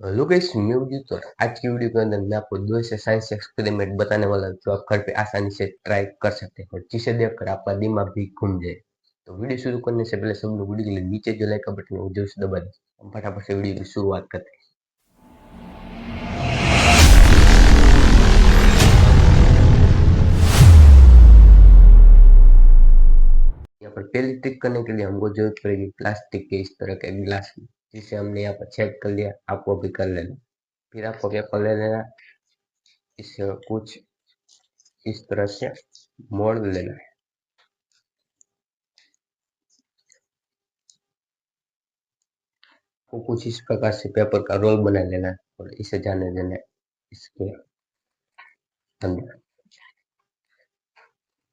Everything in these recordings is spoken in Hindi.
हेलो गाइस, मैं हूँ तो आज की वीडियो के अंदर मैं आपको दो ऐसे साइंस एक्सपेरिमेंट बताने वाला हूँ जो आप घर पे आसानी से ट्राई कर सकते हैं और जिसे देखकर आपका दिमाग भी घूम जाए। तो वीडियो शुरू करने से पहले सब लोग वीडियो के लिए नीचे जो लाइक का बटन है वो जरूर से दबा दें। हम फटाफट से वीडियो की शुरुआत करते हैं। यहाँ पर पहली ट्रिक करने के लिए हमको जरूरत पड़ेगी प्लास्टिक के इस तरह के गिलास की, जिसे हमने यहाँ पर छेद कर लिया। आपको भी कर लेना। फिर आपको पेपर ले लेना, इसे कुछ इस तरह से मोड़ लेना है। को कुछ इस प्रकार से पेपर का रोल बना लेना है और इसे जाने देना है इसके अंदर,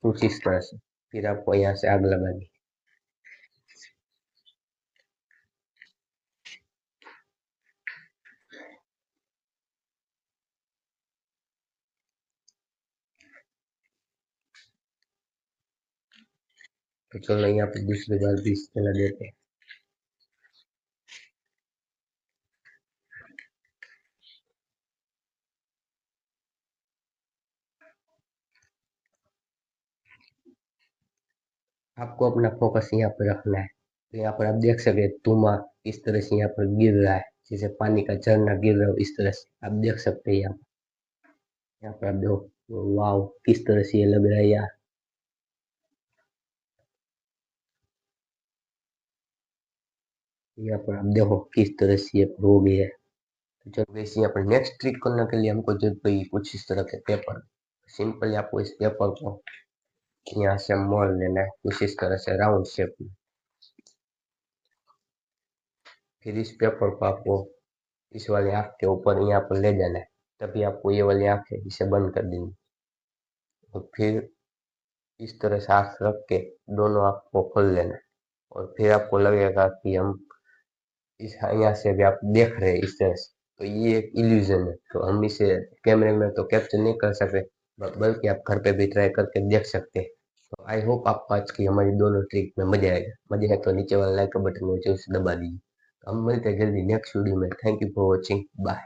कुछ इस तरह से। फिर आपको यहाँ से आग लगानी। तो चलो यहाँ पे दूसरी बार भी इस तरह देते हैं। आपको अपना फोकस यहाँ पर रखना है। तो यहाँ पर आप देख सकते हैं धुआं इस तरह से यहाँ पर गिर रहा है, जैसे पानी का झरना गिर रहा हो इस तरह से आप देख सकते हैं। यहाँ पर आप देखो, वाह किस तरह से ये लग रहा है यार। यहाँ पर आप देखो किस तरह से ये हो गया है। तो चलो वैसे यहाँ पर नेक्स्ट ट्रिक करने के लिए हमको जरूरत पड़ी कुछ इस तरह के पेपर। सिंपली आपको इस पेपर को यहाँ से मोड़ लेना है कुछ इस तरह से राउंड शेप में। फिर इस पेपर को आपको इस वाली आँख के ऊपर यहाँ पर ले जाना है, तभी आपको ये वाली आँख है इसे बंद कर देनी। और फिर इस तरह से आँख रख के दोनों आँख को खोल लेना है। और फिर आपको लगेगा कि हम इस यहाँ से अभी आप देख रहे हैं इस तरह से, तो ये एक इल्यूजन है। तो हम इसे कैमरे में तो कैप्चर नहीं कर सकते, बल्कि आप घर पे भी ट्राई करके देख सकते हैं। तो आई होप आपको आज की हमारी दोनों ट्रिक में मजा आएगा। मजा है तो नीचे वाला लाइक का बटन जरूर से दबा दीजिए। तो हम मिलते हैं जल्दी नेक्स्ट वीडियो में। Thank you for watching, bye.